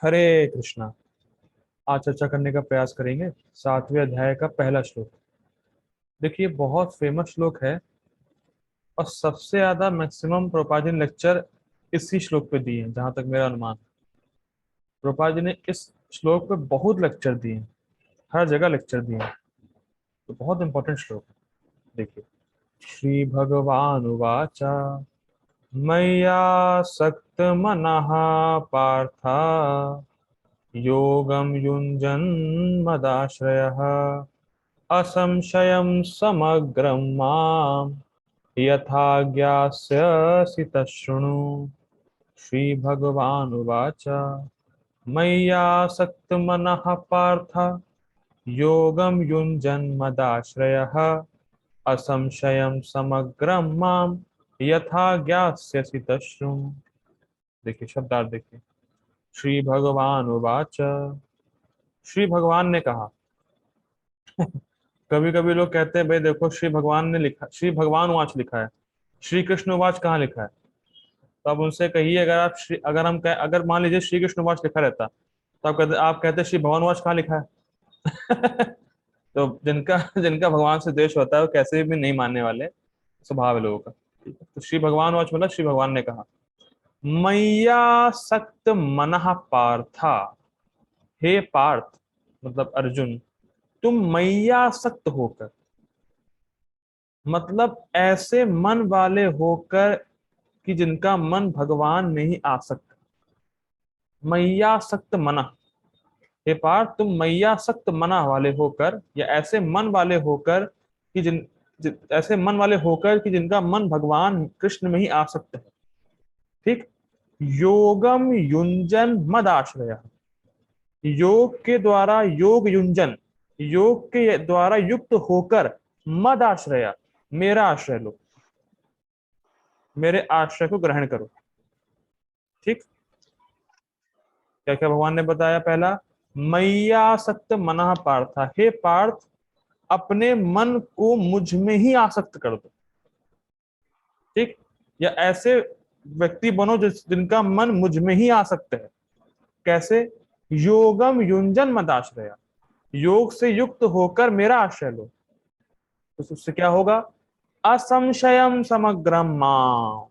हरे कृष्णा। आज चर्चा करने का प्रयास करेंगे 7वें अध्याय का पहला श्लोक। देखिए, बहुत फेमस श्लोक है और सबसे ज्यादा मैक्सिमम प्रभुपाद जी ने लेक्चर इसी श्लोक पे दिए हैं, जहां तक मेरा अनुमान। प्रभुपाद जी ने इस श्लोक पे बहुत लेक्चर दिए हैं, हर जगह लेक्चर दिए हैं, तो बहुत इंपॉर्टेंट श्लोक है। देखिए, श्री भगवान उवाच मय्यासक्त मनः पार्थ योगं युञ्जन्मदाश्रयः असंशयं समग्रं माम् यथा ज्ञास्यसि तच्छृणु। श्रीभगवानुवाच मय्यासक्तमनः पार्थ योगं युञ्जन्मदाश्रयः असंशयं समग्रं माम् यथा ज्ञास्यसि तच्छृणु। देखिए, शब्दार्थ देखिए। श्री भगवान उवाच, श्री भगवान ने कहा। कभी कभी लोग कहते हैं भाई देखो, श्री भगवान ने लिखा, श्री भगवान वाच लिखा है, श्री कृष्ण वाच कहाँ लिखा है? तो आप उनसे कहिए, अगर आप श्री अगर हम कह अगर मान लीजिए श्री कृष्ण वाच लिखा रहता, तो आप कहते श्री भगवान वाच कहाँ लिखा है? तो जिनका जिनका भगवान से द्वेष होता है वो कैसे भी नहीं मानने वाले, स्वभाव है लोगों का। ठीक है, तो श्री भगवान वाच मतलब श्री भगवान ने कहा, मैया सक्त मनः पार्था। हे पार्थ, मतलब अर्जुन, तुम मैया सक्त होकर, मतलब ऐसे मन वाले होकर कि जिनका मन भगवान में ही आसक्त। मैया सक्त मना। हे पार्थ, तुम मैया सक्त मना वाले होकर या ऐसे मन वाले होकर कि ऐसे मन वाले होकर कि जिनका मन भगवान कृष्ण में ही आसक्त है। ठीक। योगम युंजन मद आश्रय। योग के द्वारा योग युंजन, योग के द्वारा युक्त होकर मद आश्रय, मेरा आश्रय लो, मेरे आश्रय को ग्रहण करो। ठीक। क्या क्या भगवान ने बताया? पहला, मैयासक्त मनः पार्थ, हे पार्थ, अपने मन को मुझ में ही आसक्त कर दो। ठीक। या ऐसे व्यक्ति बनो जिनका मन मुझ में ही आसक्त है। कैसे? योगम युंजन मदाश्रय, योग से युक्त होकर मेरा आश्रय लो। तो उससे क्या होगा? असंशयम समग्रम मां,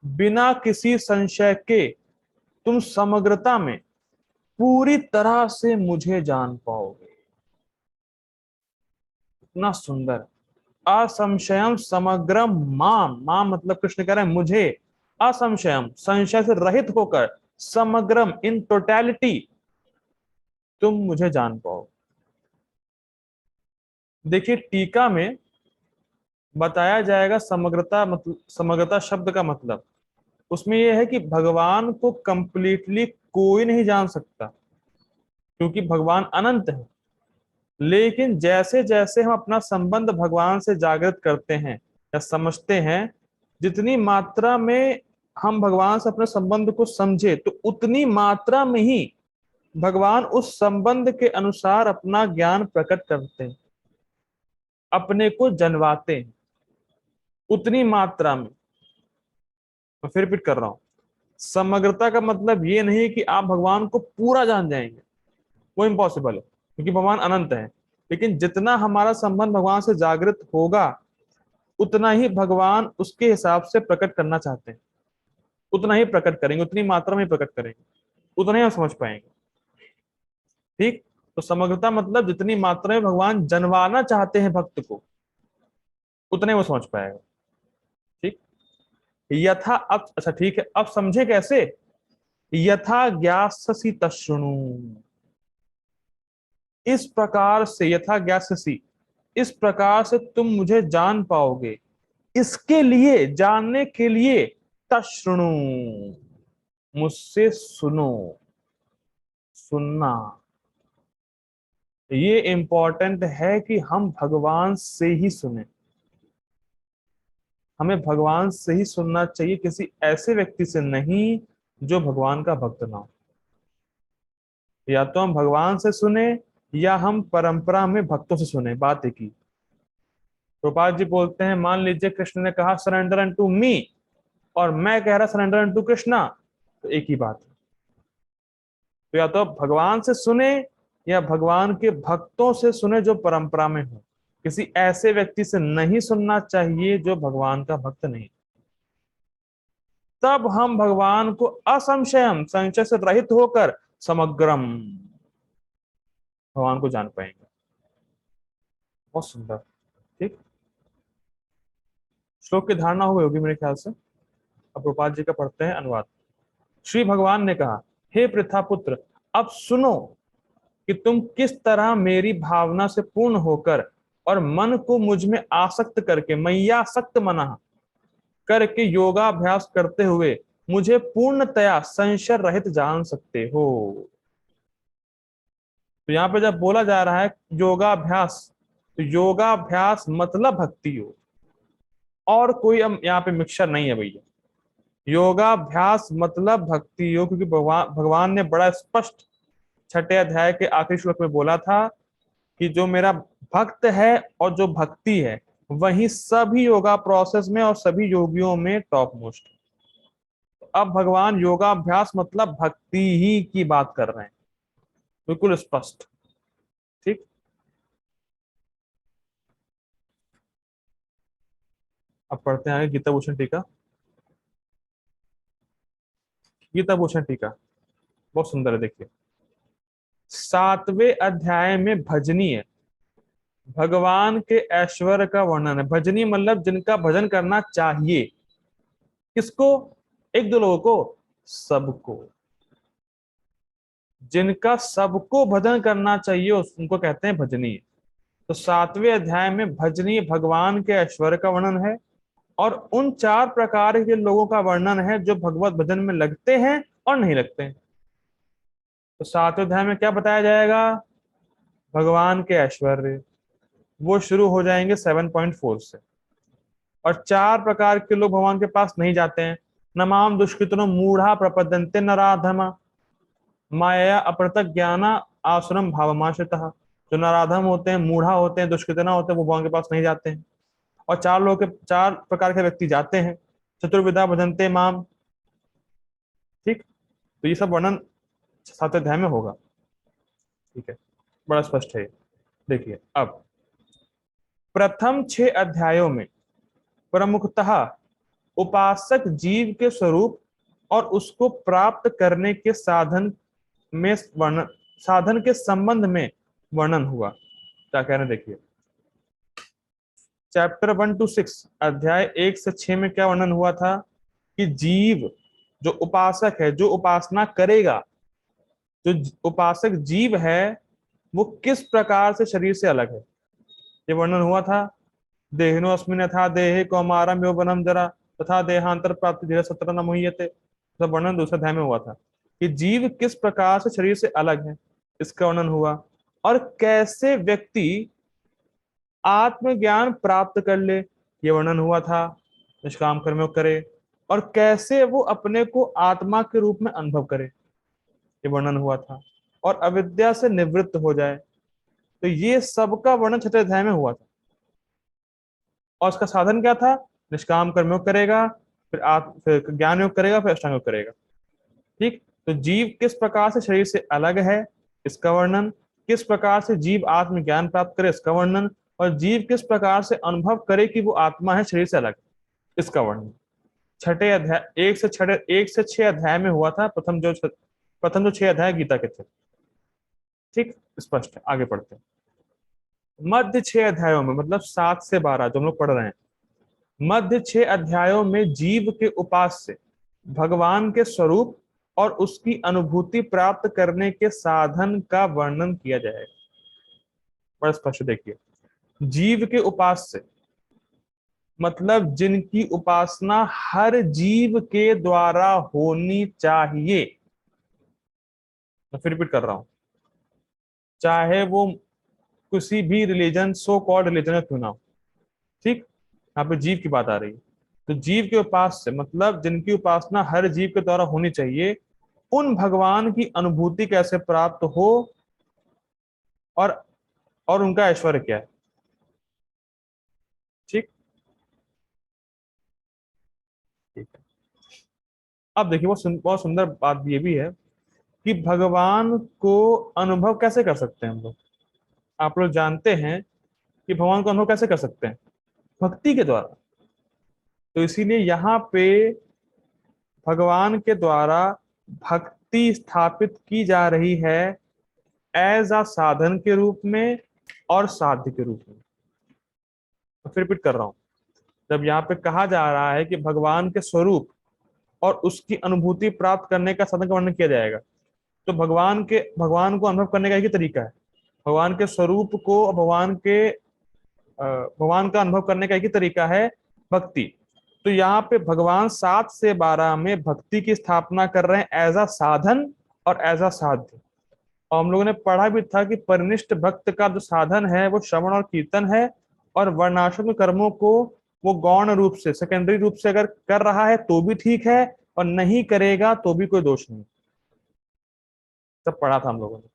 बिना किसी संशय के तुम समग्रता में पूरी तरह से मुझे जान पाओगे। इतना सुंदर। असंशयम समग्रम माम, माम मतलब कृष्ण कह रहे हैं मुझे, असंशयम संशय से रहित होकर, समग्रम इन टोटैलिटी तुम मुझे जान पाओ। देखिए, टीका में बताया जाएगा समग्रता, मतलब समग्रता शब्द का मतलब उसमें यह है कि भगवान को कंप्लीटली कोई नहीं जान सकता, क्योंकि भगवान अनंत है। लेकिन जैसे जैसे हम अपना संबंध भगवान से जागृत करते हैं या समझते हैं, जितनी मात्रा में हम भगवान से अपने संबंध को समझे, तो उतनी मात्रा में ही भगवान उस संबंध के अनुसार अपना ज्ञान प्रकट करते हैं, अपने को जनवाते हैं उतनी मात्रा में। मैं फिर रिपीट कर रहा हूं, समग्रता का मतलब ये नहीं कि आप भगवान को पूरा जान जाएंगे, वो इम्पॉसिबल है क्योंकि भगवान अनंत है। लेकिन जितना हमारा संबंध भगवान से जागृत होगा, उतना ही भगवान उसके हिसाब से प्रकट करना चाहते हैं, उतना ही प्रकट करेंगे, उतनी मात्रा में प्रकट करेंगे, उतना ही हम समझ पाएंगे। ठीक। तो समग्रता मतलब जितनी मात्रा में भगवान जनवाना चाहते हैं भक्त को, उतने वो समझ पाएगा। ठीक। यथा, अब अच्छा ठीक है, अब समझे कैसे? यथा ज्ञास्यसि तच्छृणु, इस प्रकार से, यथा ज्ञास्यसि, इस प्रकार से तुम मुझे जान पाओगे, इसके लिए, जानने के लिए, तच्छृणु, मुझसे सुनो। सुनना ये इंपॉर्टेंट है कि हम भगवान से ही सुने। हमें भगवान से ही सुनना चाहिए, किसी ऐसे व्यक्ति से नहीं जो भगवान का भक्त ना हो। या तो हम भगवान से सुने या हम परंपरा में भक्तों से सुने, बात एक ही। प्रभुपाद जी बोलते हैं, मान लीजिए कृष्ण ने कहा सरेंडर अनटू मी, और मैं कह रहा सरेंडर अनटू कृष्णा, तो एक ही बात है। तो या तो भगवान से सुने या भगवान के भक्तों से सुने जो परंपरा में हो। किसी ऐसे व्यक्ति से नहीं सुनना चाहिए जो भगवान का भक्त नहीं। तब हम भगवान को असंशयम, संशय से रहित होकर समग्रम, भगवान को जान पाएंगे। बहुत सुंदर। ठीक, श्लोक की धारणा हुई होगी मेरे ख्याल से। अब गोपाल जी का पढ़ते हैं अनुवाद। श्री भगवान ने कहा, हे पृथा पुत्र, अब सुनो कि तुम किस तरह मेरी भावना से पूर्ण होकर और मन को मुझ में आसक्त करके, मैयासक्त मना करके योगाभ्यास करते हुए मुझे पूर्णतया संशय रहित जान सकते हो। तो यहाँ पे जब बोला जा रहा है योगाभ्यास, तो योगाभ्यास मतलब भक्ति हो, और कोई हम यहाँ पे मिक्सचर नहीं है भैया। योगाभ्यास मतलब भक्ति योग, क्योंकि भगवान भगवान ने बड़ा स्पष्ट छठे अध्याय के आखिरी श्लोक में बोला था कि जो मेरा भक्त है और जो भक्ति है वही सभी योगा प्रोसेस में और सभी योगियों में टॉप मोस्ट। अब भगवान योगाभ्यास मतलब भक्ति ही की बात कर रहे हैं, बिल्कुल स्पष्ट। ठीक, अब पढ़ते हैं आगे गीता भूषण टीका। गीता भूषण टीका बहुत सुंदर है, देखिए। सातवें अध्याय में भजनीय भगवान के ऐश्वर्य का वर्णन है। भजनीय मतलब जिनका भजन करना चाहिए। किसको? एक दो लोगों को? सबको। जिनका सबको भजन करना चाहिए उनको कहते हैं भजनीय। तो सातवें अध्याय में भजनीय भगवान के ऐश्वर्य का वर्णन है, और उन चार प्रकार के लोगों का वर्णन है जो भगवत भजन में लगते हैं और नहीं लगते हैं। तो सातवें अध्याय में क्या बताया जाएगा? भगवान के ऐश्वर्य, वो शुरू हो जाएंगे 7.4 से। और चार प्रकार के लोग भगवान के पास नहीं जाते हैं। नमाम दुष्कृतनो मूढ़ा प्रपद्यन्ते नराधमा माया अपृतक ज्ञाना आसुरम भावमाश्रितः। जो नराधम होते हैं, मूढ़ा होते हैं, दुष्कृतना होते हैं, वो भगवान के पास नहीं जाते हैं। और चार लोग के, चार प्रकार के व्यक्ति जाते हैं। चतुर्विधा भजन्ते माम। ठीक, तो ये सब वर्णन सातवें अध्याय में होगा। ठीक है, बड़ा स्पष्ट है। देखिए, अब प्रथम 6 अध्यायों में प्रमुखतः उपासक जीव के स्वरूप और उसको प्राप्त करने के साधन में वर्णन, साधन के संबंध में वर्णन हुआ। क्या कह रहे हैं देखिए। चैप्टर 1 to 6, अध्याय 1 से 6 में क्या वर्णन हुआ था कि जीव, जो उपासक है, जो उपासना करेगा, जो उपासक जीव है, वो किस प्रकार से शरीर से अलग है, ये वर्णन हुआ था। देहिनो अस्मिन् यथा देहे कौमारम यौवनम जरा तथा देहांतर प्राप्ति धीरे सत्र न मुह्यते। तो वर्णन दूसरे अध्याय में हुआ था कि जीव किस प्रकार से शरीर से अलग है, इसका वर्णन हुआ। और कैसे व्यक्ति आत्मज्ञान प्राप्त कर ले, ये वर्णन हुआ था। निष्काम कर्मों करे, और कैसे वो अपने को आत्मा के रूप में अनुभव करे, ये वर्णन हुआ था। और अविद्या से निवृत्त हो जाए, तो ये सबका वर्णन छठे अध्याय में हुआ था। और उसका साधन क्या था? निष्काम कर्म योग करेगा, फिर ज्ञान योग करेगा, फिर अष्टांग योग करेगा। ठीक, तो जीव किस प्रकार से शरीर से अलग है, इसका वर्णन। किस प्रकार से जीव आत्मज्ञान प्राप्त करे, इसका वर्णन। और जीव किस प्रकार से अनुभव करे कि वो आत्मा है, शरीर से अलग, इसका वर्णन छठे अध्याय 1 से 6 अध्याय में हुआ था। प्रथम जो 6 अध्याय गीता के थे। ठीक, स्पष्ट है, आगे पढ़ते हैं। मध्य 6 अध्यायों में, मतलब 7 से 12 जो हम लोग पढ़ रहे हैं, मध्य 6 अध्यायों में जीव के उपास से भगवान के स्वरूप और उसकी अनुभूति प्राप्त करने के साधन का वर्णन किया जाएगा। बड़ा स्पष्ट देखिए, जीव के उपास से मतलब जिनकी उपासना हर जीव के द्वारा होनी चाहिए। मैं फिर रिपीट कर रहा हूं, चाहे वो किसी भी रिलीजन, सो कॉल्ड रिलीजन में क्यों ना हो। ठीक, यहाँ पे जीव की बात आ रही है। तो जीव के उपास से मतलब जिनकी उपासना हर जीव के द्वारा होनी चाहिए, उन भगवान की अनुभूति कैसे प्राप्त हो, और उनका ऐश्वर्य क्या है। ठीक, ठीक है। अब देखिए बहुत सुंदर बात ये भी है कि भगवान को अनुभव कैसे कर सकते हैं हम लोग। आप लोग जानते हैं कि भगवान को अनुभव कैसे कर सकते हैं, भक्ति के द्वारा। तो इसीलिए यहाँ पे भगवान के द्वारा भक्ति स्थापित की जा रही है एज अ साधन के रूप में और साध्य के रूप में। तो फिर रिपीट कर रहा हूं, जब यहाँ पे कहा जा रहा है कि भगवान के स्वरूप और उसकी अनुभूति प्राप्त करने का साधन का वर्णन किया जाएगा, तो भगवान को अनुभव करने का एक ही तरीका है। भगवान के स्वरूप को, भगवान का अनुभव करने का एक ही तरीका है, भक्ति। तो यहाँ पे भगवान 7 से 12 में भक्ति की स्थापना कर रहे हैं एज अ साधन और एज अ साध्य। और हम लोगों ने पढ़ा भी था कि परिनिष्ठ भक्त का जो साधन है वो श्रवण और कीर्तन है, और वर्णाश्रम कर्मों को वो गौण रूप से, सेकेंडरी रूप से अगर कर रहा है तो भी ठीक है, और नहीं करेगा तो भी कोई दोष नहीं। सब पढ़ा था हम लोगों ने।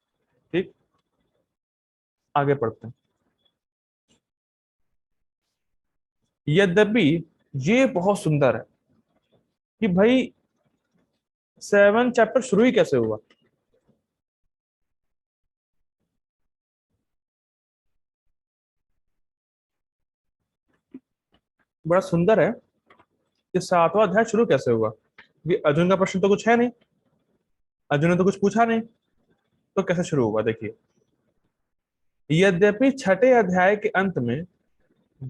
ठीक, आगे पढ़ते हैं। यद्यपि ये बहुत सुंदर है कि भाई 7 चैप्टर शुरू ही कैसे हुआ। बड़ा सुंदर है कि 7वां अध्याय शुरू कैसे हुआ, कि अर्जुन का प्रश्न तो कुछ है नहीं, अर्जुन ने तो कुछ पूछा नहीं, तो कैसे शुरू हुआ देखिए। यद्यपि छठे अध्याय के अंत में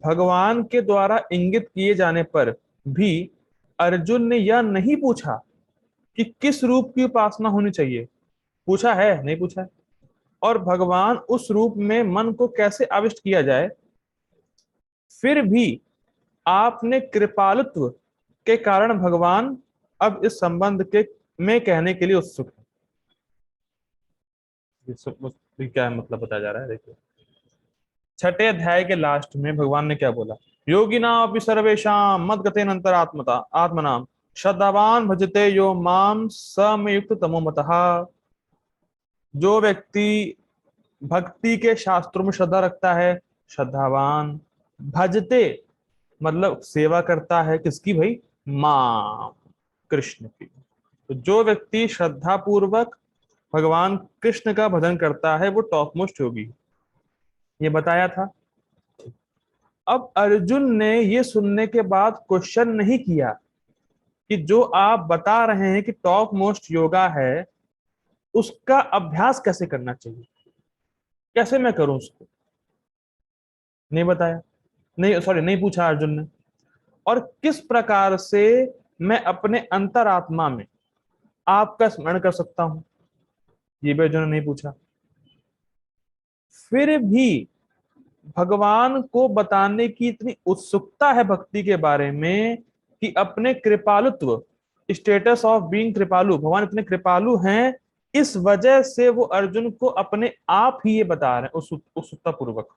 भगवान के द्वारा इंगित किए जाने पर भी अर्जुन ने यह नहीं पूछा कि किस रूप की उपासना होनी चाहिए। पूछा है? नहीं पूछा है। और भगवान उस रूप में मन को कैसे आविष्ट किया जाए, फिर भी आपने कृपालुत्व के कारण भगवान अब इस संबंध के में कहने के लिए उत्सुक है। ये क्या मतलब बताया जा रहा है, देखिए छठे अध्याय के लास्ट में भगवान ने क्या बोला, योगिना अपि सर्वेषां मद्गतेन अंतरात्मता आत्मनाम श्रद्धावान भजते यो माम समयुक्त तमो मतः। जो व्यक्ति भक्ति के शास्त्रों में श्रद्धा रखता है, श्रद्धावान, भजते मतलब सेवा करता है, किसकी भाई, मां, कृष्ण की। तो जो व्यक्ति श्रद्धा पूर्वक भगवान कृष्ण का भजन करता है वो टॉप मोस्ट योगी, ये बताया था। अब अर्जुन ने ये सुनने के बाद क्वेश्चन नहीं किया कि जो आप बता रहे हैं कि टॉप मोस्ट योगा है, उसका अभ्यास कैसे करना चाहिए, कैसे मैं करूं उसको, नहीं बताया, नहीं सॉरी नहीं पूछा अर्जुन ने। और किस प्रकार से मैं अपने अंतरात्मा में आपका स्मरण कर सकता हूं, ये भी अर्जुन ने नहीं पूछा। फिर भी भगवान को बताने की इतनी उत्सुकता है भक्ति के बारे में कि अपने कृपालुत्व, स्टेटस ऑफ बीइंग कृपालु, भगवान इतने कृपालु हैं, इस वजह से वो अर्जुन को अपने आप ही ये बता रहे हैं उत्सुकता पूर्वक।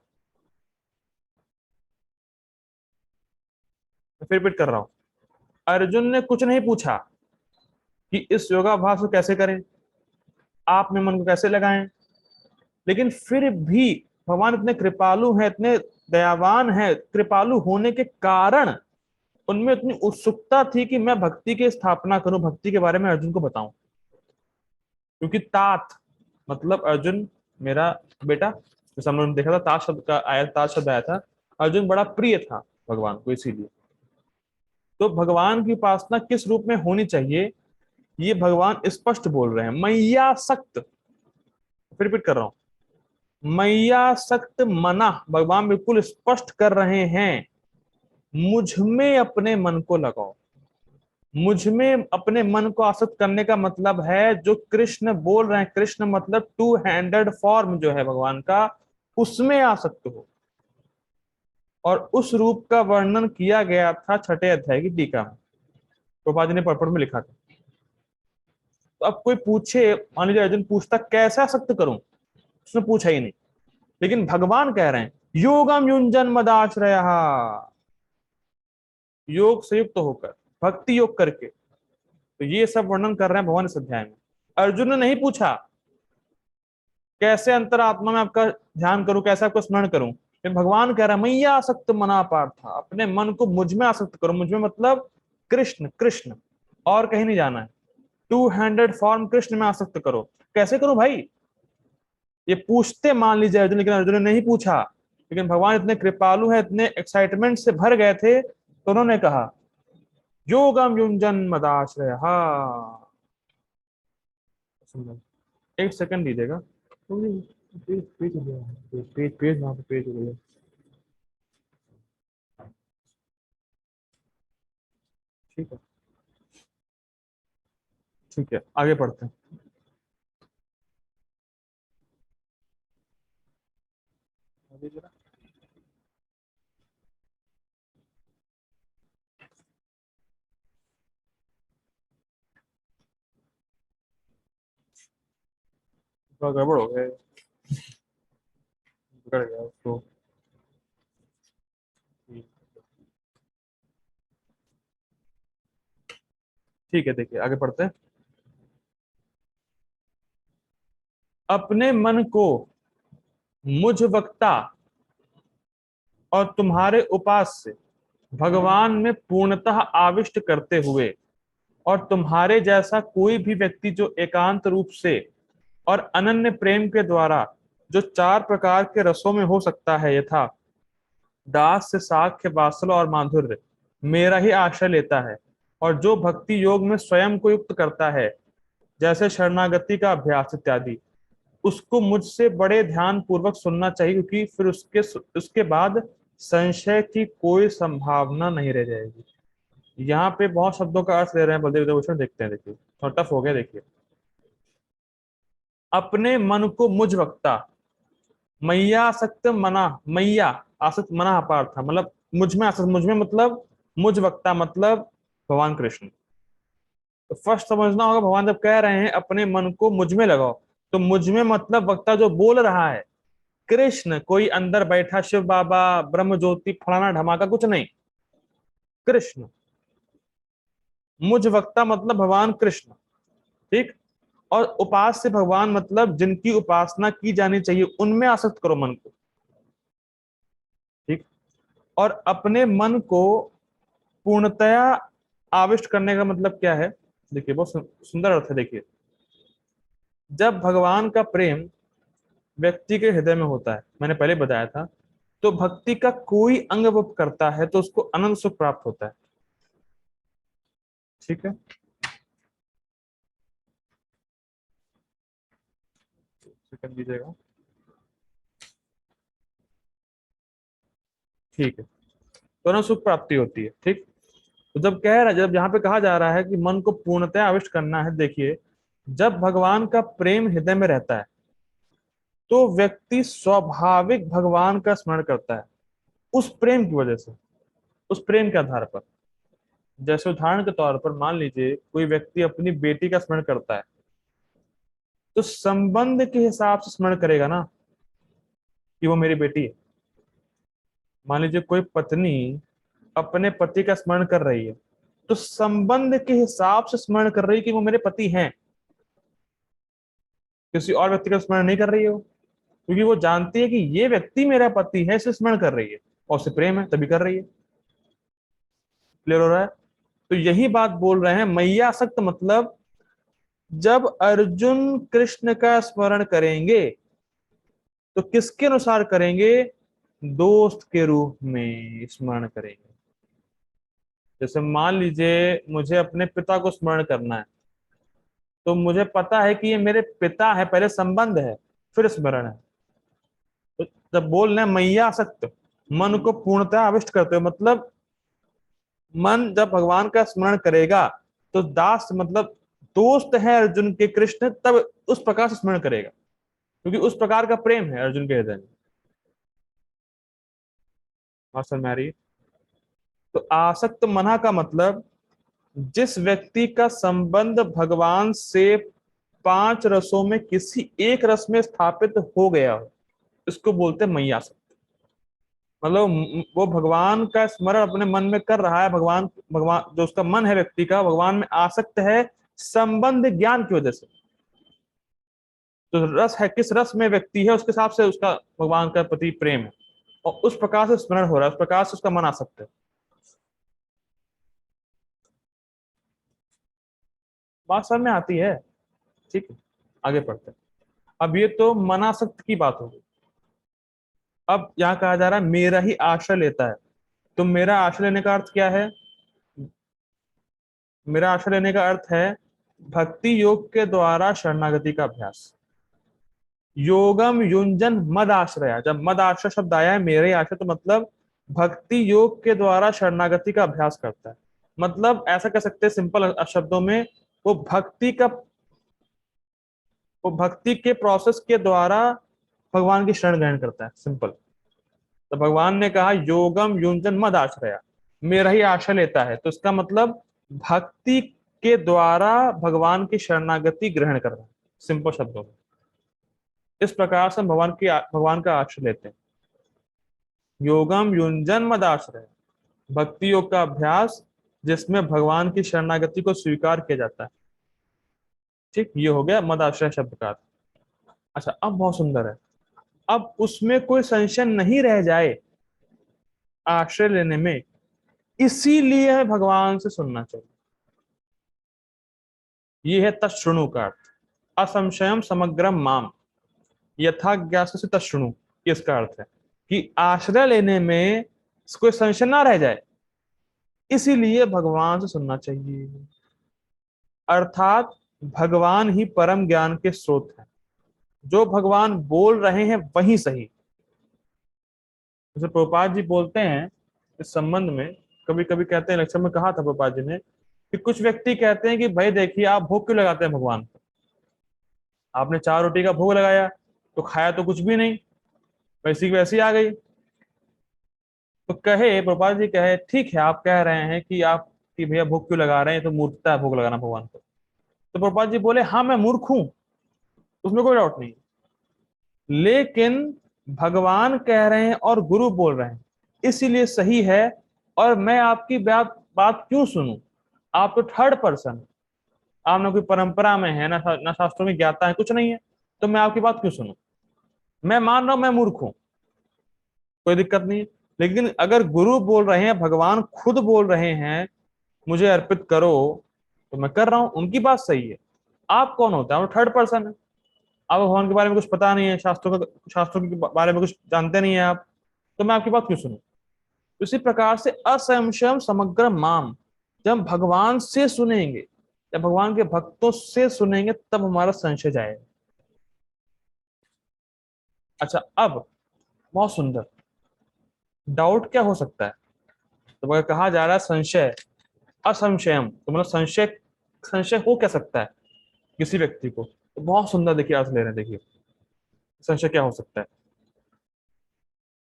फिर रिपीट कर रहा हूं, अर्जुन ने कुछ नहीं पूछा कि इस योगाभ्यास को कैसे करें, आप में मन को कैसे लगाएं, लेकिन फिर भी भगवान इतने कृपालु हैं, इतने दयावान हैं, कृपालु होने के कारण उनमें इतनी उत्सुकता थी कि मैं भक्ति की स्थापना करूं, भक्ति के बारे में अर्जुन को बताऊं। क्योंकि तात मतलब अर्जुन मेरा बेटा, जैसे हम लोगों ने देखा था तात शब्द का आया, तात शब्द आया था, अर्जुन बड़ा प्रिय था भगवान को, इसीलिए। तो भगवान की उपासना किस रूप में होनी चाहिए ये भगवान स्पष्ट बोल रहे हैं, मैया सक्त, फिर रिपीट कर रहा हूं, मैया सक्त मना, भगवान बिल्कुल स्पष्ट कर रहे हैं, मुझ में अपने मन को लगाओ। मुझ में अपने मन को आसक्त करने का मतलब है जो कृष्ण बोल रहे हैं, कृष्ण मतलब टू हैंडेड फॉर्म जो है भगवान का, उसमें आसक्त हो। और उस रूप का वर्णन किया गया था छठे अध्याय की टीका में, प्रभुपाद जी ने पर्पट में लिखा था। तो अब कोई पूछे, मान लीजिए अर्जुन पूछता कैसे आसक्त करूं, उसने पूछा ही नहीं, लेकिन भगवान कह रहे हैं योगम युंजन मदाश्रय, योग से युक्त होकर, भक्ति योग करके। तो ये सब वर्णन कर रहे हैं भगवान इस अध्याय में। अर्जुन ने नहीं पूछा कैसे अंतरात्मा में आपका ध्यान करूं, कैसे आपको स्मरण करूं, लेकिन भगवान कह रहा है मैया आसक्त मना पार्था, अपने मन को मुझ में आसक्त करो, मुझ में मतलब कृष्ण, कृष्ण, और कहीं नहीं जाना है। टू हैंडेड फॉर्म कृष्ण में आसक्त करो। कैसे करूं भाई? ये पूछते मान लीजिए अर्जुन, लेकिन अर्जुन ने नहीं पूछा। लेकिन भगवान इतने कृपालु है, इतने एक्साइटमेंट से भर गए थे, तो उन्होंने कहा योगम युंजन मदाश्रय। हाँ, एक सेकंड दीजिएगा। पेज पेज पेज पेज वहां पे पेज हो गया। ठीक है, ठीक है, आगे पढ़ते हैं। आगे जरा। थोड़ा गड़बड़ हो गया, बिगड़ गया उसको। ठीक है, देखिए आगे पढ़ते हैं। अपने मन को मुझ वक्ता और तुम्हारे उपास से भगवान में पूर्णतः आविष्ट करते हुए, और तुम्हारे जैसा कोई भी व्यक्ति जो एकांत रूप से और अनन्य प्रेम के द्वारा जो चार प्रकार के रसों में हो सकता है, यथा दास से साख्य वात्सल और माधुर्य, मेरा ही आश्रय लेता है, और जो भक्ति योग में स्वयं को युक्त करता है, जैसे शरणागति का अभ्यास इत्यादि, उसको मुझसे बड़े ध्यान पूर्वक सुनना चाहिए, क्योंकि फिर उसके उसके बाद संशय की कोई संभावना नहीं रह जाएगी। यहाँ पे बहुत शब्दों का अर्थ ले रहे हैं बलदेव विभूषण, देखते हैं। देखिए थोड़ा टफ हो गया, देखिए। अपने मन को मुझ वक्ता, मैया आसक्त मना, मैया आसक्त मना अपार था, मतलब मुझ में आसक्त, मुझ में मतलब मुझ वक्ता मतलब भगवान कृष्ण। तो फर्स्ट समझना होगा, भगवान जब कह रहे हैं अपने मन को मुझ में लगाओ, तो मुझ में मतलब वक्ता जो बोल रहा है कृष्ण, कोई अंदर बैठा शिव बाबा, ब्रह्म ज्योति, फलाना ढमाका कुछ नहीं, कृष्ण। मुझ वक्ता मतलब भगवान कृष्ण, ठीक। और उपास से भगवान मतलब जिनकी उपासना की जानी चाहिए, उनमें आसक्त करो मन को, ठीक। और अपने मन को पूर्णतया आविष्ट करने का मतलब क्या है? देखिए बहुत सुंदर अर्थ है। देखिए, जब भगवान का प्रेम व्यक्ति के हृदय में होता है, मैंने पहले बताया था, तो भक्ति का कोई अंग वो करता है तो उसको अनंत सुख प्राप्त होता है, ठीक है। सेकंड दीजिएगा। ठीक है, तो अनंत सुख प्राप्ति होती है, ठीक। तो जब यहाँ पे कहा जा रहा है कि मन को पूर्णतः आविष्ट करना है, देखिए, जब भगवान का प्रेम हृदय में रहता है, तो व्यक्ति स्वाभाविक भगवान का स्मरण करता है, उस प्रेम की वजह से, उस प्रेम के आधार पर। जैसे उदाहरण के तौर पर मान लीजिए कोई व्यक्ति अपनी बेटी का स्मरण करता है, तो संबंध के हिसाब से स्मरण करेगा ना, कि वो मेरी बेटी है। मान लीजिए कोई पत्नी अपने पति का स्मरण कर रही है, तो संबंध के हिसाब से स्मरण कर रही है कि वो मेरे पति हैं, किसी और व्यक्ति का स्मरण नहीं कर रही है वो, क्योंकि वो जानती है कि ये व्यक्ति मेरा पति है, इसे स्मरण कर रही है, और उसे प्रेम है तभी कर रही है। क्लियर हो रहा है? तो यही बात बोल रहे हैं, मैया सक्त मतलब जब अर्जुन कृष्ण का स्मरण करेंगे, तो किसके अनुसार करेंगे? दोस्त के रूप में स्मरण करेंगे। जैसे मान लीजिए मुझे अपने पिता को स्मरण करना है, तो मुझे पता है कि ये मेरे पिता है, पहले संबंध है, फिर स्मरण है। तो जब बोल रहे हैं मैया सक्त, मन को पूर्णतः आविष्ट करते हो, मतलब मन जब भगवान का स्मरण करेगा, तो दास मतलब दोस्त है अर्जुन के कृष्ण, तब उस प्रकार से स्मरण करेगा, क्योंकि उस प्रकार का प्रेम है अर्जुन के हृदय में। और समझ में आ रही है? तो आसक्त मना का मतलब जिस व्यक्ति का संबंध भगवान से पांच रसों में किसी एक रस में स्थापित हो गया हो, इसको बोलते हैं मैयासक्त। मतलब वो भगवान का स्मरण अपने मन में कर रहा है, भगवान भगवान जो उसका मन है व्यक्ति का, भगवान में आसक्त है संबंध ज्ञान की वजह से। तो रस है, किस रस में व्यक्ति है उसके हिसाब से उसका भगवान का प्रति प्रेम है, और उस प्रकार से स्मरण हो रहा है, उस प्रकार से उसका मन आसक्त है। बात समझ में आती है? ठीक है, आगे पढ़ते हैं। अब ये तो मनासक्त की बात होगी। अब यहाँ कहा जा रहा है मेरा ही आश्रय लेता है। तो मेरा आश्रय लेने का अर्थ क्या है? मेरा आश्रय लेने का अर्थ है भक्ति योग के द्वारा शरणागति का अभ्यास। योगम युंजन मद आश्रया, जब मद आश्रय शब्द आया है मेरे आश्रय, तो मतलब भक्ति योग के द्वारा शरणागति का अभ्यास करता है। मतलब ऐसा कह सकते हैं सिंपल शब्दों में, वो भक्ति का वो भक्ति के प्रोसेस के द्वारा भगवान की शरण ग्रहण करता है, सिंपल। तो भगवान ने कहा योगम युंजन मद आश्रया, मेरा ही आश्रय लेता है, तो इसका मतलब भक्ति के द्वारा भगवान की शरणागति ग्रहण करना है, सिंपल शब्दों में। इस प्रकार से हम भगवान का आश्रय लेते हैं। योगम युंजन मद आश्रय, भक्ति योग का अभ्यास जिसमें भगवान की शरणागति को स्वीकार किया जाता है। ठीक, ये हो गया मद आश्रय शब्द का अर्थ। अच्छा, अब बहुत सुंदर है। अब उसमें कोई संशय नहीं रह जाए आश्रय लेने में, इसीलिए हमें भगवान से सुनना चाहिए। ये है तच्छृणु का अर्थ। असंशयम समग्रम माम यथा ज्ञास्यसि तच्छृणु, इसका अर्थ है कि आश्रय लेने में कोई संशय ना रह जाए, इसीलिए भगवान से सुनना चाहिए। अर्थात भगवान ही परम ज्ञान के स्रोत हैं। जो भगवान बोल रहे हैं वही सही। जैसे प्रभुपाद जी बोलते हैं इस संबंध में, कभी कभी कहते हैं, लेक्चर में कहा था प्रभुपाद जी ने कि कुछ व्यक्ति कहते हैं कि भाई देखिए आप भोग क्यों लगाते हैं भगवान को? आपने 4 रोटी का भोग लगाया तो खाया तो कुछ भी नहीं, वैसी की वैसी आ गई। तो कहे प्रभुपाद जी, कहे ठीक है आप कह रहे हैं कि आप कि भैया भोग क्यों लगा रहे हैं, तो मूर्खता है भोग लगाना भगवान को। तो प्रभुपाद जी बोले हाँ मैं मूर्ख हूं, उसमें कोई डाउट नहीं, लेकिन भगवान कह रहे हैं और गुरु बोल रहे हैं, इसीलिए सही है। और मैं आपकी बात बात क्यों सुनूं? आप तो थर्ड पर्सन, आप ना कोई परंपरा में है, ना शास्त्रों में ज्ञाता है, कुछ नहीं है, तो मैं आपकी बात क्यों सुनूं? मैं मान रहा हूं मैं मूर्ख हूं, कोई दिक्कत नहीं है। लेकिन अगर गुरु बोल रहे हैं, भगवान खुद बोल रहे हैं मुझे अर्पित करो, तो मैं कर रहा हूं, उनकी बात सही है। आप कौन होता है? वो थर्ड पर्सन है। आप भगवान के बारे में कुछ पता नहीं है, शास्त्रों के बारे में कुछ जानते नहीं है आप, तो मैं आपकी बात क्यों सुनूं? उसी प्रकार से असंशयम समग्र माम, जब हम भगवान से सुनेंगे, जब भगवान के भक्तों से सुनेंगे, तब हमारा संशय जाएगा। अच्छा, अब बहुत सुंदर, डाउट क्या हो सकता है? तो अगर कहा जा रहा है संशय असंशयम, तो मतलब संशय संशय हो क्या सकता है किसी व्यक्ति को? तो बहुत सुंदर देखिए अर्थ ले रहे हैं, देखिए संशय क्या हो सकता है।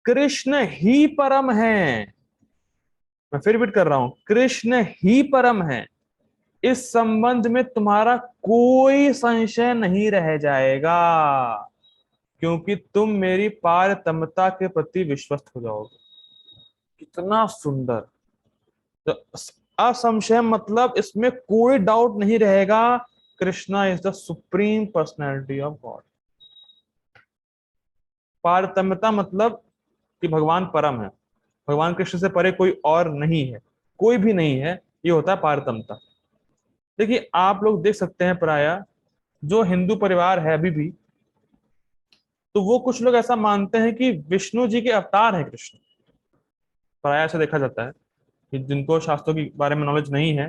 कृष्ण ही परम है, मैं फिर रिपीट कर रहा हूं, कृष्ण ही परम है, इस संबंध में तुम्हारा कोई संशय नहीं रह जाएगा, क्योंकि तुम मेरी पारतम्यता के प्रति विश्वस्त हो जाओगे। कितना सुंदर! तो असंशय मतलब इसमें कोई डाउट नहीं रहेगा, Krishna is the supreme personality of God. पारतम्यता मतलब कि भगवान परम है, भगवान कृष्ण से परे कोई और नहीं है, कोई भी नहीं है, ये होता है पारतम्यता। देखिए आप लोग देख सकते हैं प्राय जो हिंदू परिवार है अभी भी, तो वो कुछ लोग ऐसा मानते हैं कि विष्णु जी के अवतार हैं कृष्ण। प्राय ऐसा देखा जाता है कि जिनको शास्त्रों के बारे में नॉलेज नहीं है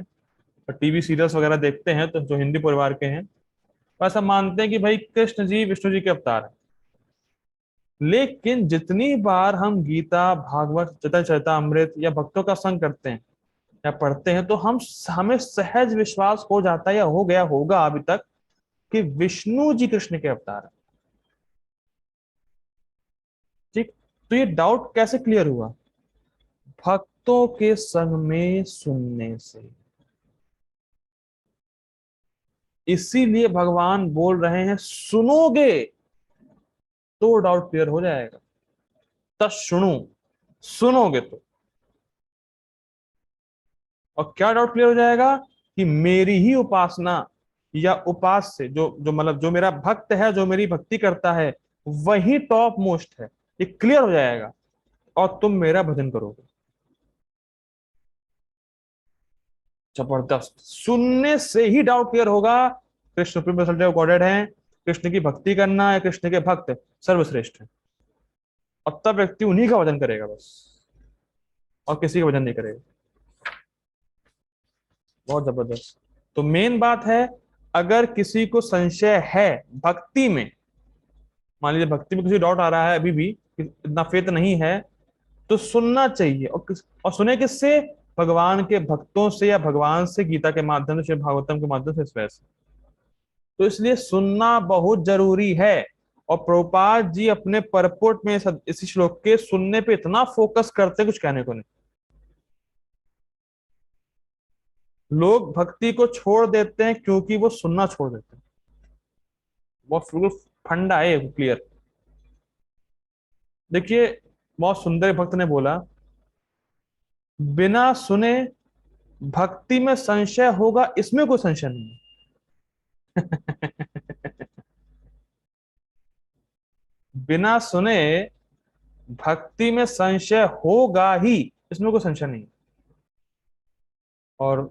और टीवी सीरियल्स वगैरह देखते हैं, तो जो हिंदी परिवार के हैं वो ऐसा मानते हैं कि भाई कृष्ण जी विष्णु जी के अवतार हैं। लेकिन जितनी बार हम गीता भागवत चरितमृत या भक्तों का संग करते हैं या पढ़ते हैं, तो हमें सहज विश्वास हो जाता है या हो गया होगा अभी तक कि विष्णु जी कृष्ण के अवतार हैं। ठीक, तो ये डाउट कैसे क्लियर हुआ? भक्तों के संग में सुनने से। इसीलिए भगवान बोल रहे हैं सुनोगे तो डाउट क्लियर हो जाएगा। तच्छृणु, सुनोगे तो। और क्या डाउट क्लियर हो जाएगा? कि मेरी ही उपासना या उपास्य जो जो मतलब जो मेरा भक्त है, जो मेरी भक्ति करता है, वही टॉप मोस्ट है, ये क्लियर हो जाएगा, और तुम मेरा भजन करोगे। जबरदस्त, सुनने से ही डाउट क्लियर होगा। Krishna supreme personality of godhead है, कृष्ण की भक्ति करना है, कृष्ण के भक्त सर्वश्रेष्ठ है, और तब व्यक्ति उन्हीं का भजन करेगा बस, और किसी का भजन नहीं करेगा। बहुत जबरदस्त। तो मेन बात है, अगर किसी को संशय है भक्ति में, मान लीजिए भक्ति में किसी डाउट आ रहा है अभी भी, इतना फेथ नहीं है, तो सुनना चाहिए। और सुने किससे? भगवान के भक्तों से, या भगवान से गीता के माध्यम से, भागवतम के माध्यम से, इस वजह से। तो इसलिए सुनना बहुत जरूरी है। और प्रभुपाद जी अपने परपोर्ट में इसी श्लोक के सुनने पे इतना फोकस करते हैं, कुछ कहने को नहीं। लोग भक्ति को छोड़ देते हैं क्योंकि वो सुनना छोड़ देते हैं। बहुत बिल्कुल फंडा है, क्लियर। देखिए, बहुत सुंदर भक्त ने बोला, बिना सुने भक्ति में संशय होगा, इसमें कोई संशय नहीं है। बिना सुने भक्ति में संशय होगा ही, इसमें कोई संशय नहीं। और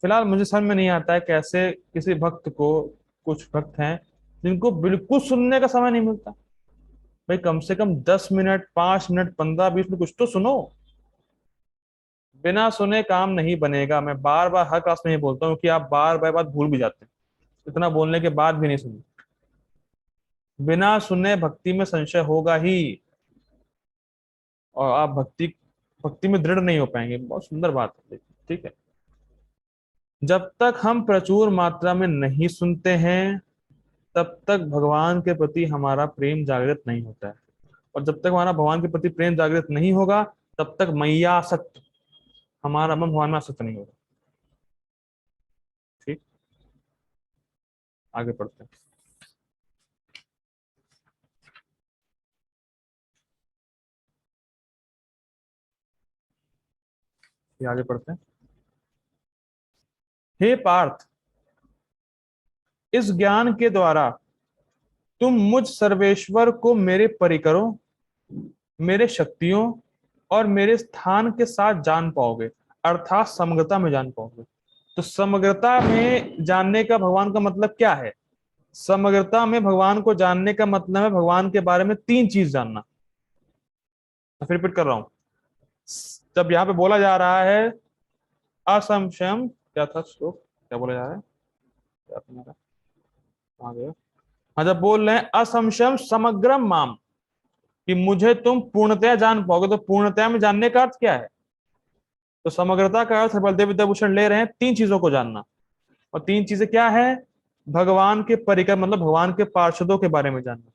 फिलहाल मुझे समझ में नहीं आता है कैसे किसी भक्त को, कुछ भक्त हैं जिनको बिल्कुल सुनने का समय नहीं मिलता। भाई कम से कम 10 मिनट, 5 मिनट, 15-20 मिनट कुछ तो सुनो। बिना सुने काम नहीं बनेगा। मैं बार बार हर क्लास में ये बोलता हूँ कि आप बार बार बात भूल भी जाते हैं, इतना बोलने के बाद भी नहीं सुनते। बिना सुने भक्ति में संशय होगा ही, और आप भक्ति भक्ति में दृढ़ नहीं हो पाएंगे। बहुत सुंदर बात है, ठीक है। जब तक हम प्रचुर मात्रा में नहीं सुनते हैं, तब तक भगवान के प्रति हमारा प्रेम जागृत नहीं होता है। और जब तक हमारा भगवान के प्रति प्रेम जागृत नहीं होगा, तब तक मैयासक्त, हमारा मन भगवान में आसक्त नहीं होगा। ठीक, आगे पढ़ते हैं। ये आगे पढ़ते हैं। हे पार्थ, इस ज्ञान के द्वारा तुम मुझ सर्वेश्वर को मेरे परिकरों, मेरे शक्तियों और मेरे स्थान के साथ जान पाओगे, अर्थात समग्रता में जान पाओगे। तो समग्रता में जानने का भगवान का मतलब क्या है? समग्रता में भगवान को जानने का मतलब है भगवान के बारे में 3 चीज जानना। मैं फिर रिपीट कर रहा हूं। जब यहाँ पे बोला जा रहा है असंशयम, क्या था श्लोक, क्या बोला जा रहा है, क्या था मेरा, कहाँ गया? हाँ, जब बोल रहे हैं असंशयम समग्रम माम, कि मुझे तुम पूर्णतया जान पाओगे, तो पूर्णतया में जानने का अर्थ क्या है? तो समग्रता का अर्थ बलदेव विद्याभूषण ले रहे हैं 3 चीजों को जानना। और 3 चीजें क्या है? भगवान के परिकर, मतलब भगवान के पार्षदों के बारे में जानना,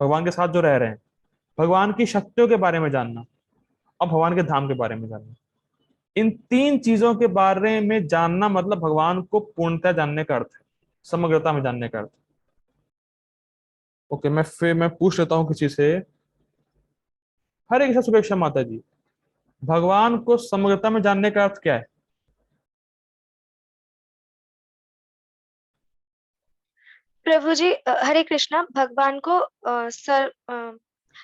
भगवान के साथ जो रह रहे हैं, भगवान की शक्तियों के बारे में जानना, और भगवान के धाम के बारे में जानना। इन 3 चीजों के बारे में जानना मतलब भगवान को पूर्णतः जानने का अर्थ है, समग्रता में जानने का अर्थ। ओके, मैं पूछ लेता हूँ किसी से। हरे कृष्ण सुपेक्षा माता जी, भगवान को समग्रता में जानने का अर्थ क्या है? प्रभु जी, हरे कृष्णा। भगवान को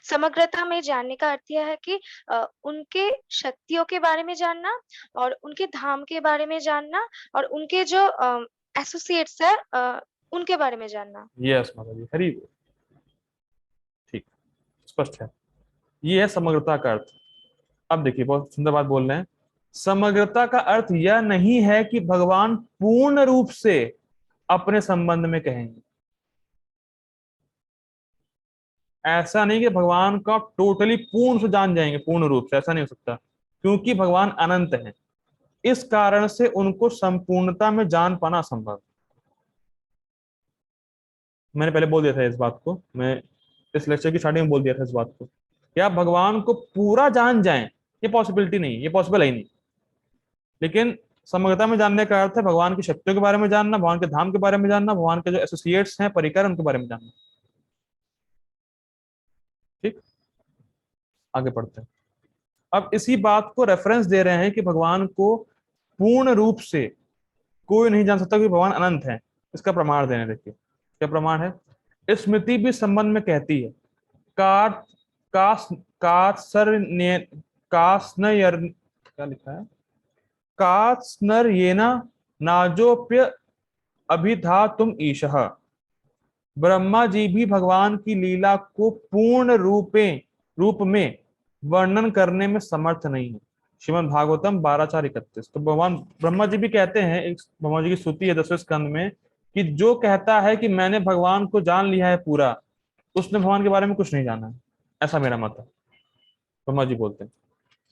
समग्रता में जानने का अर्थ यह है कि उनके शक्तियों के बारे में जानना, और उनके धाम के बारे में जानना, और उनके जो एसोसिएट्स है उनके बारे में जानना। यस माता जी, हरी बोल। ठीक, स्पष्ट है। ये है समग्रता का अर्थ। अब देखिए, बहुत सुंदर बात बोल रहे हैं। समग्रता का अर्थ यह नहीं है कि भगवान पूर्ण रूप से अपने संबंध में कहेंगे। ऐसा नहीं कि भगवान का टोटली पूर्ण से जान जाएंगे, पूर्ण रूप से, ऐसा नहीं हो सकता, क्योंकि भगवान अनंत है। इस कारण से उनको संपूर्णता में जान पाना असंभव। मैंने पहले बोल दिया था इस बात को, मैं इस लेक्चर की स्टार्टिंग में बोल दिया था इस बात को, क्या भगवान को पूरा जान जाएं, ये पॉसिबिलिटी नहीं, ये पॉसिबल है ही नहीं। लेकिन समग्रता में जानने का अर्थ है भगवान की शक्तियों के बारे में जानना, भगवान के धाम के बारे में जानना, भगवान के जो एसोसिएट्स हैं, परिकर, उनके बारे में जानना। ठीक, आगे पढ़ते हैं। अब इसी बात को रेफरेंस दे रहे हैं कि भगवान को पूर्ण रूप से कोई नहीं जान सकता, कि भगवान अनंत है। इसका प्रमाण देने, देखिए क्या प्रमाण है। स्मृति भी संबंध में कहती है, कार कास कासर ने कासनयर, क्या लिखा है, कात्स्नर येना नाजोप्य अभिधा तुम ईशः। ब्रह्मा जी भी भगवान की लीला को पूर्ण रूप में वर्णन करने में समर्थ नहीं है। श्रीमद् भागवतम 12:4-31। तो भगवान ब्रह्मा जी भी कहते हैं, एक ब्रह्मा जी की स्तुति है 10वें स्कंद में, कि जो कहता है कि मैंने भगवान को जान लिया है पूरा, उसने भगवान के बारे में कुछ नहीं जाना है, ऐसा मेरा मत है। ब्रह्मा जी बोलते हैं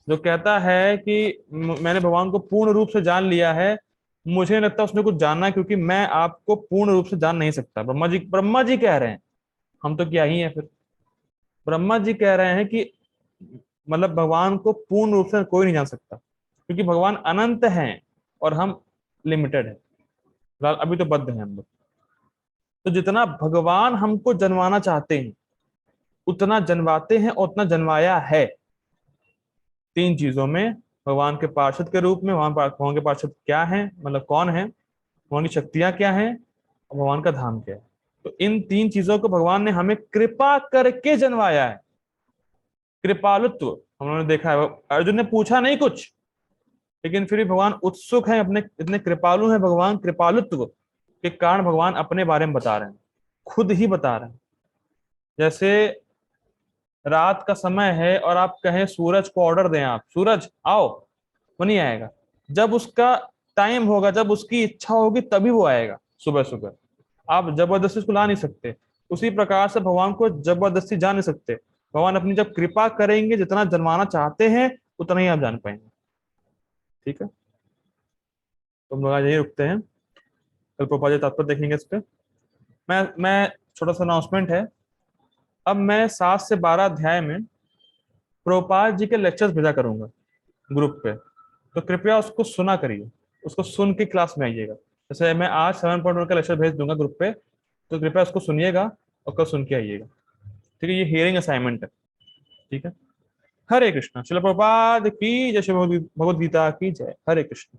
जो कहता है कि मैंने भगवान को पूर्ण रूप से जान लिया है, मुझे नहीं लगता उसने कुछ जाना, क्योंकि मैं आपको पूर्ण रूप से जान नहीं सकता। ब्रह्मा जी कह रहे हैं, हम तो क्या ही है फिर। ब्रह्मा जी कह रहे हैं कि मतलब भगवान को पूर्ण रूप से कोई नहीं जान सकता, क्योंकि भगवान अनंत हैं और हम लिमिटेड हैं। फिलहाल अभी तो बद्ध हैं हम लोग। तो जितना भगवान हमको जनवाना चाहते हैं उतना जनवाते हैं और उतना जनवाया है। 3 चीजों में, भगवान के पार्षद के रूप में, भगवान के पार्षद क्या है, मतलब कौन है, भगवान की शक्तियां क्या हैं, और भगवान का धाम क्या है। तो इन 3 चीजों को भगवान ने हमें कृपा करके जनवाया है। कृपालुत्व हम लोगों ने देखा है, अर्जुन ने पूछा नहीं कुछ, लेकिन फिर भी भगवान उत्सुक है, अपने इतने कृपालु हैं भगवान, कृपालुत्व के कारण भगवान अपने बारे में बता रहे हैं, खुद ही बता रहे हैं। जैसे रात का समय है और आप कहें सूरज को ऑर्डर दें, आप सूरज आओ, वो नहीं आएगा। जब उसका टाइम होगा, जब उसकी इच्छा होगी, तभी वो आएगा सुबह सुबह। आप जबरदस्ती उसको ला नहीं सकते। उसी प्रकार से भगवान को जबरदस्ती जान नहीं सकते। भगवान अपनी जब कृपा करेंगे, जितना जनवाना चाहते हैं उतना ही आप जान पाएंगे। ठीक है, तो हम लोग आज यही रुकते हैं, कल प्रोपा जी तात्पर्य देखेंगे इस पे। मैं छोटा सा अनाउंसमेंट है, अब मैं 7 से 12 अध्याय में प्रोपाल जी के लेक्चर्स भेजा करूंगा ग्रुप पे, तो कृपया उसको सुना करिए, उसको सुन के क्लास में आइएगा। जैसे मैं आज 7.1 का लेक्चर भेज दूंगा ग्रुप पे, तो कृपया उसको सुनिएगा और कल सुन के आइएगा। ठीक है, ये हियरिंग असाइनमेंट है। ठीक है, हरे कृष्णा। श्रील प्रभुपाद की जय, श्री भगवद गीता की जय। हरे कृष्ण।